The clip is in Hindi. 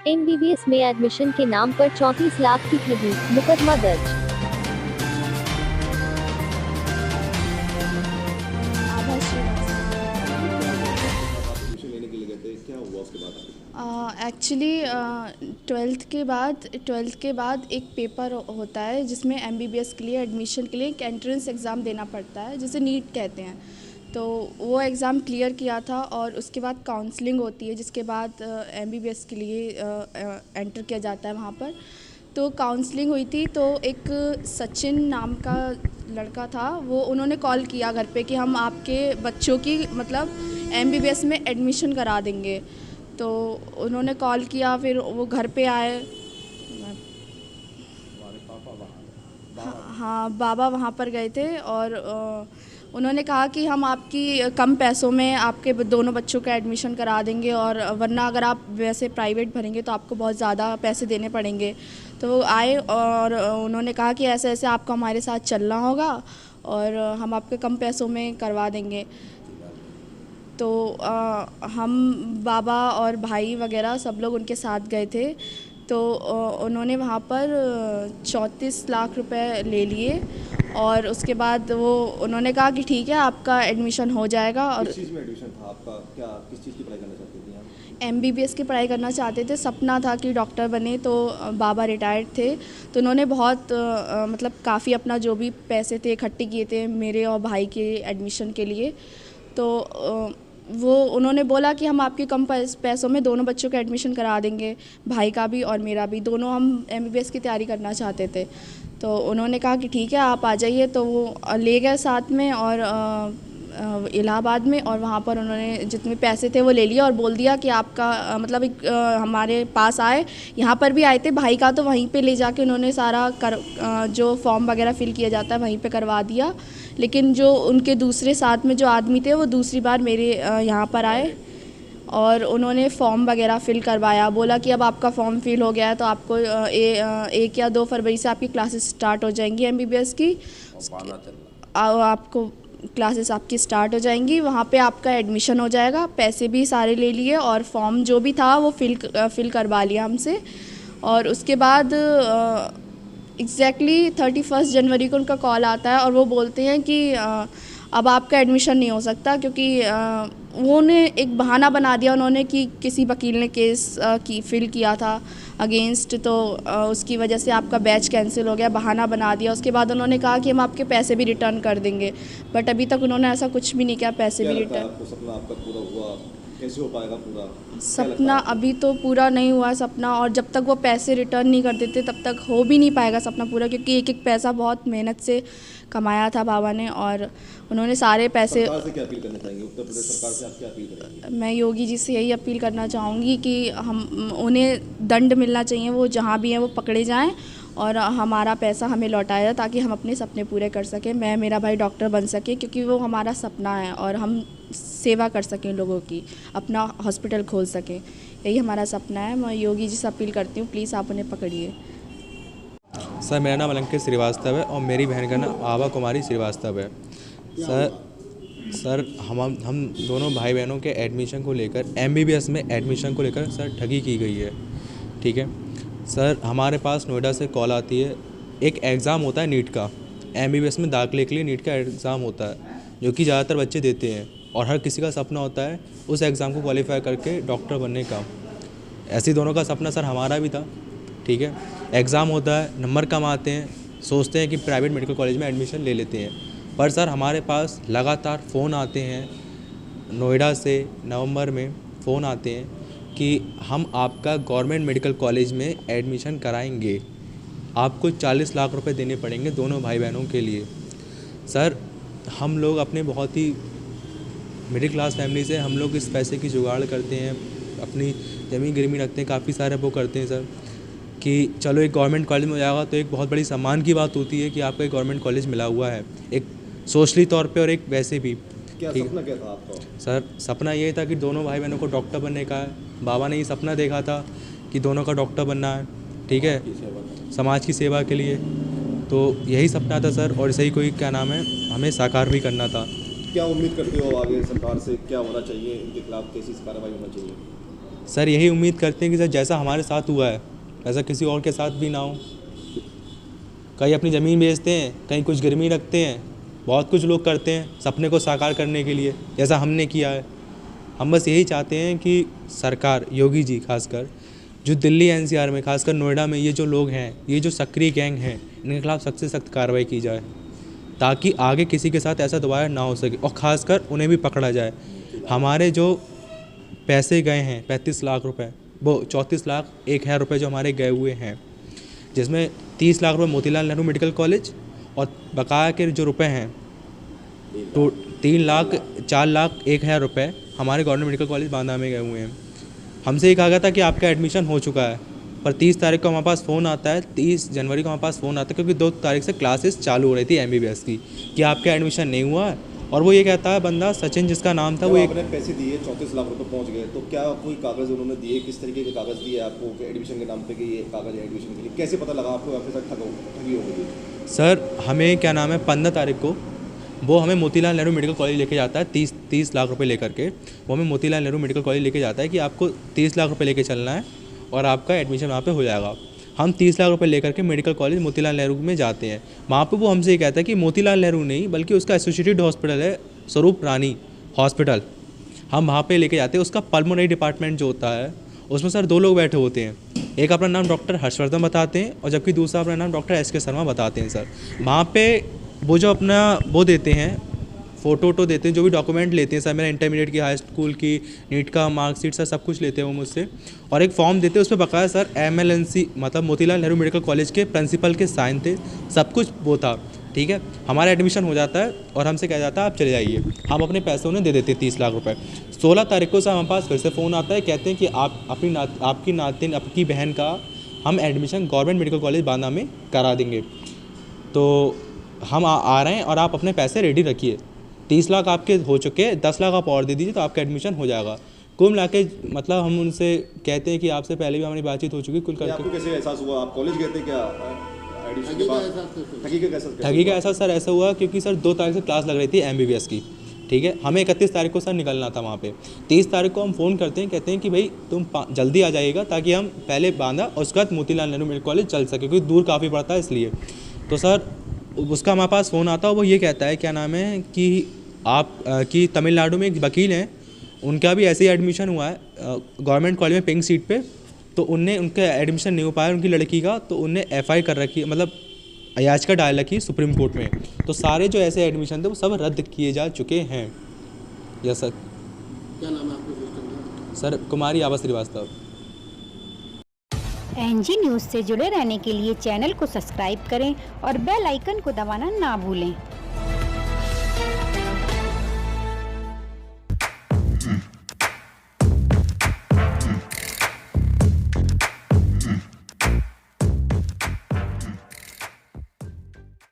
एमबीबीएस में एडमिशन के नाम पर 34 लाख की ठगी, मुकदमा दर्ज। आभा श्रीवास्तव। एडमिशन लेने के लिए गए थे, क्या हुआ उसके बाद? एक्चुअली ट्वेल्थ के बाद एक पेपर होता है जिसमें एमबीबीएस के लिए एडमिशन के लिए एक एंट्रेंस एग्ज़ाम देना पड़ता है जिसे नीट कहते हैं। तो वो एग्ज़ाम क्लियर किया था और उसके बाद काउंसलिंग होती है जिसके बाद एमबीबीएस के लिए एंटर किया जाता है वहाँ पर। तो काउंसलिंग हुई थी तो एक सचिन नाम का लड़का था, वो उन्होंने कॉल किया घर पे कि हम आपके बच्चों की मतलब एमबीबीएस में एडमिशन करा देंगे। तो उन्होंने कॉल किया, फिर वो घर पे आए। हाँ, बाबा वहाँ पर गए थे और उन्होंने कहा कि हम आपकी कम पैसों में आपके दोनों बच्चों का एडमिशन करा देंगे और वरना अगर आप वैसे प्राइवेट भरेंगे तो आपको बहुत ज़्यादा पैसे देने पड़ेंगे। तो आए और उन्होंने कहा कि ऐसे ऐसे आपको हमारे साथ चलना होगा और हम आपके कम पैसों में करवा देंगे। तो हम बाबा और भाई वगैरह सब लोग उनके साथ गए थे। तो उन्होंने वहाँ पर 34 लाख रुपए ले लिए और उसके बाद वो उन्होंने कहा कि ठीक है आपका एडमिशन हो जाएगा। और किस चीज़ में एडमिशन था आपका? क्या किस चीज़ की पढ़ाई करना चाहती थी आप? एमबीबीएस की पढ़ाई करना चाहते थे, सपना था कि डॉक्टर बने। तो बाबा रिटायर्ड थे तो उन्होंने बहुत मतलब काफ़ी अपना जो भी पैसे थे इकट्ठे किए थे मेरे और भाई के एडमिशन के लिए। तो वो उन्होंने बोला कि हम आपके कम पैसों में दोनों बच्चों का एडमिशन करा देंगे, भाई का भी और मेरा भी, दोनों हम एमबीबीएस की तैयारी करना चाहते थे। तो उन्होंने कहा कि ठीक है आप आ जाइए। तो वो ले गए साथ में और इलाहाबाद में, और वहाँ पर उन्होंने जितने पैसे थे वो ले लिए और बोल दिया कि आपका मतलब एक हमारे पास आए, यहाँ पर भी आए थे भाई का, तो वहीं पे ले जाके उन्होंने सारा जो फॉर्म वगैरह फिल किया जाता है वहीं पे करवा दिया। लेकिन जो उनके दूसरे साथ में जो आदमी थे वो दूसरी बार मेरे यहाँ पर आए और उन्होंने फॉर्म वगैरह फिल करवाया। बोला कि अब आपका फॉर्म फिल हो गया है तो आपको 1 या 2 फरवरी से आपकी क्लासेस स्टार्ट हो जाएंगी एमबीबीएस की। आपको क्लासेस आपकी स्टार्ट हो जाएंगी, वहाँ पे आपका एडमिशन हो जाएगा। पैसे भी सारे ले लिए और फॉर्म जो भी था वो फिल करवा लिया हमसे। और उसके बाद एग्जैक्टली 31 जनवरी को उनका कॉल आता है और वो बोलते हैं कि अब आपका एडमिशन नहीं हो सकता, क्योंकि उन्होंने एक बहाना बना दिया उन्होंने कि किसी वकील ने केस फिल किया था अगेंस्ट, तो उसकी वजह से आपका बैच कैंसिल हो गया, बहाना बना दिया। उसके बाद उन्होंने कहा कि हम आपके पैसे भी रिटर्न कर देंगे, बट अभी तक उन्होंने ऐसा कुछ भी नहीं किया, पैसे भी रिटर्न। आपको सपना आपका पूरा हुआ? कैसे हो पाएगा पूरा? सपना अभी तो पूरा नहीं हुआ सपना, और जब तक वो पैसे रिटर्न नहीं कर देते तब तक हो भी नहीं पाएगा सपना पूरा, क्योंकि एक एक पैसा बहुत मेहनत से कमाया था बाबा ने और उन्होंने सारे पैसे। सरकार से क्या अपील करना चाहेंगे? उत्तर प्रदेश सरकार से आप क्या अपील करेंगे? मैं योगी जी से यही अपील करना चाहूँगी कि हम उन्हें दंड मिलना चाहिए, वो जहाँ भी हैं वो पकड़े जाएं और हमारा पैसा हमें लौटाया जाए ताकि हम अपने सपने पूरे कर सकें। मैं मेरा भाई डॉक्टर बन सके, क्योंकि वो हमारा सपना है और हम सेवा कर सकें लोगों की, अपना हॉस्पिटल खोल सकें, यही हमारा सपना है। मैं योगी जी से अपील करती हूँ, प्लीज़ आप उन्हें पकड़िए। सर मेरा नाम अलंकित श्रीवास्तव है और मेरी बहन का नाम आभा कुमारी श्रीवास्तव है। सर हम दोनों भाई बहनों के एडमिशन को लेकर, एमबीबीएस में एडमिशन को लेकर सर ठगी की गई है। ठीक है सर, हमारे पास नोएडा से कॉल आती है, एक एग्ज़ाम होता है नीट का, एमबीबीएस में दाखिले के लिए नीट का एग्ज़ाम होता है जो कि ज़्यादातर बच्चे देते हैं और हर किसी का सपना होता है उस एग्ज़ाम को क्वालिफाई करके डॉक्टर बनने का। ऐसे दोनों का सपना सर हमारा भी था। ठीक है, एग्ज़ाम होता है, नंबर कम आते हैं, सोचते हैं कि प्राइवेट मेडिकल कॉलेज में एडमिशन ले लेते हैं, पर सर हमारे पास लगातार फ़ोन आते हैं नोएडा से, नवंबर में फ़ोन आते हैं कि हम आपका गवर्नमेंट मेडिकल कॉलेज में एडमिशन कराएंगे, आपको 40 लाख रुपए देने पड़ेंगे दोनों भाई बहनों के लिए। सर हम लोग अपने बहुत ही मिडिल क्लास फैमिली से हम लोग इस पैसे की जुगाड़ करते हैं, अपनी ज़मीन गिरवी रखते हैं, काफ़ी सारे वो करते हैं सर कि चलो एक गवर्नमेंट कॉलेज में हो जाएगा तो एक बहुत बड़ी सम्मान की बात होती है कि आपको एक गवर्नमेंट कॉलेज मिला हुआ है, एक सोशली तौर पे और एक वैसे भी। क्या सपना क्या था आपका? सर सपना ये था कि दोनों भाई बहनों को डॉक्टर बनने का है। बाबा ने ये सपना देखा था कि दोनों का डॉक्टर बनना है, ठीक है, समाज की सेवा के लिए। तो यही सपना था सर, और इसे ही कोई क्या नाम है हमें साकार भी करना था। क्या उम्मीद करते हो आगे सरकार से? क्या होना चाहिए? इनके खिलाफ कैसी कार्रवाई होना चाहिए? सर यही उम्मीद करते हैं कि सर जैसा हमारे साथ हुआ है वैसा किसी और के साथ भी ना हो। कहीं अपनी ज़मीन बेचते हैं, कहीं कुछ गिरवी रखते हैं, बहुत कुछ लोग करते हैं सपने को साकार करने के लिए, जैसा हमने किया है। हम बस यही चाहते हैं कि सरकार, योगी जी खासकर, जो दिल्ली एनसीआर में, खासकर नोएडा में ये जो लोग हैं, ये जो सक्रिय गैंग हैं, इनके खिलाफ सख्त से सख्त कार्रवाई की जाए ताकि आगे किसी के साथ ऐसा दोबारा ना हो सके और ख़ासकर उन्हें भी पकड़ा जाए। हमारे जो पैसे गए हैं 35 लाख रुपए, वो 34 लाख 1,000 रुपये जो हमारे गए हुए हैं, जिसमें 30 लाख रुपये मोतीलाल नेहरू मेडिकल कॉलेज और बकाया के जो रुपए हैं तो 3 लाख 4 लाख 1,000 रुपये हमारे गवर्नमेंट मेडिकल कॉलेज बांदा में गए हुए हैं। हमसे ये कहा गया था कि आपका एडमिशन हो चुका है, पर 30 तारीख को हमारे पास फ़ोन आता है, 30 जनवरी को हमारे पास फ़ोन आता है, क्योंकि 2 तारीख से क्लासेस चालू हो रही थी MBBS की, कि आपका एडमिशन नहीं हुआ है। और वो ये कहता है बंदा, सचिन जिसका नाम था, वो एक आपने पैसे दिए 34 लाख रुपए पहुंच गए, तो क्या कोई कागज़ उन्होंने दिए? किस तरीके के कागज़ दिए आपको एडमिशन के नाम पे कि ये कागज़ है एडमिशन के लिए? कैसे पता लगा आपको आपके साथ ठगी हो गई? सर हमें क्या नाम है 15 तारीख को वो हमें मोतीलाल नेहरू मेडिकल कॉलेज लेके जाता है 30 लाख रुपए लेकर के। वो हमें मोतीलाल नेहरू मेडिकल कॉलेज लेके जाता है कि आपको 30 लाख रुपए लेके चलना है और आपका एडमिशन वहाँ पे हो जाएगा। हम 30 लाख रुपए लेकर के मेडिकल कॉलेज मोतीलाल नेहरू में जाते हैं। वहाँ पे वो हमसे ये कहता है कि मोतीलाल नेहरू नहीं बल्कि उसका एसोसिएटेड हॉस्पिटल है स्वरूप रानी हॉस्पिटल, हम वहाँ पे लेके जाते हैं। उसका पल्मोनरी डिपार्टमेंट जो होता है उसमें सर 2 लोग बैठे होते हैं, एक अपना नाम डॉक्टर हर्षवर्धन बताते हैं और जबकि दूसरा अपना नाम डॉक्टर SK शर्मा बताते हैं। सर वहाँ पे वो जो अपना वो देते हैं, फ़ोटो देते हैं, जो भी डॉक्यूमेंट लेते हैं, सर मेरा इंटरमीडिएट की, हाई स्कूल की, नीट का मार्कशीट, सर सब कुछ लेते हैं वो मुझसे, और एक फॉर्म देते हैं उसमें बकाया सर MLNC मतलब मोतीलाल नेहरू मेडिकल कॉलेज के प्रिंसिपल के साइन थे, सब कुछ वो था। ठीक है, हमारा एडमिशन हो जाता है और हमसे कहा जाता है आप चले जाइए। हम अपने पैसे उन्हें दे देते हैं 30 लाख रुपए। 16 तारीख को सर हमारे पास फिर से फ़ोन आता है, कहते हैं कि आप आपकी नातिन, आपकी बहन का हम admission government medical college Banda में करा देंगे, तो हम आ रहे हैं और आप अपने पैसे रेडी रखिए। 30 लाख आपके हो चुके हैं, 10 लाख आप और दे दीजिए तो आपका एडमिशन हो जाएगा। कुल मिला के मतलब हम उनसे कहते हैं कि आपसे पहले भी हमारी बातचीत हो चुकी कुल करके। आपको कैसे एहसास हुआ? आप कॉलेज गए थे क्या एडमिशन के बाद? ठगी का एहसास सर ऐसा हुआ क्योंकि सर 2 तारीख से क्लास लग रही थी MBBS की। ठीक है, हमें 31 तारीख को सर निकलना था वहाँ पे। 30 तारीख को हम फ़ोन करते हैं, कहते हैं कि भाई तुम जल्दी आ जाइएगा ताकि हम पहले बांदा और उसके बाद मोतीलाल नेहरू मेडिकल कॉलेज चल सके, क्योंकि दूर काफ़ी पड़ता है इसलिए। तो सर उसका हमारे पास फ़ोन आता है, वो ये कहता है क्या नाम है कि आप कि तमिलनाडु में एक वकील हैं, उनका भी ऐसे ही एडमिशन हुआ है गवर्नमेंट कॉलेज में पिंक सीट पे, तो उनका एडमिशन नहीं हो पाया उनकी लड़की का, तो उनने FI कर रखी, मतलब याचिका डाल रखी सुप्रीम कोर्ट में। तो सारे जो ऐसे एडमिशन थे वो सब रद्द किए जा चुके हैं। Yes sir. क्या नाम है आपके सिस्टम का? सर कुमारी आभा श्रीवास्तव। NG न्यूज़ से जुड़े रहने के लिए चैनल को सब्सक्राइब करें और बेल आइकन को दबाना ना भूलें।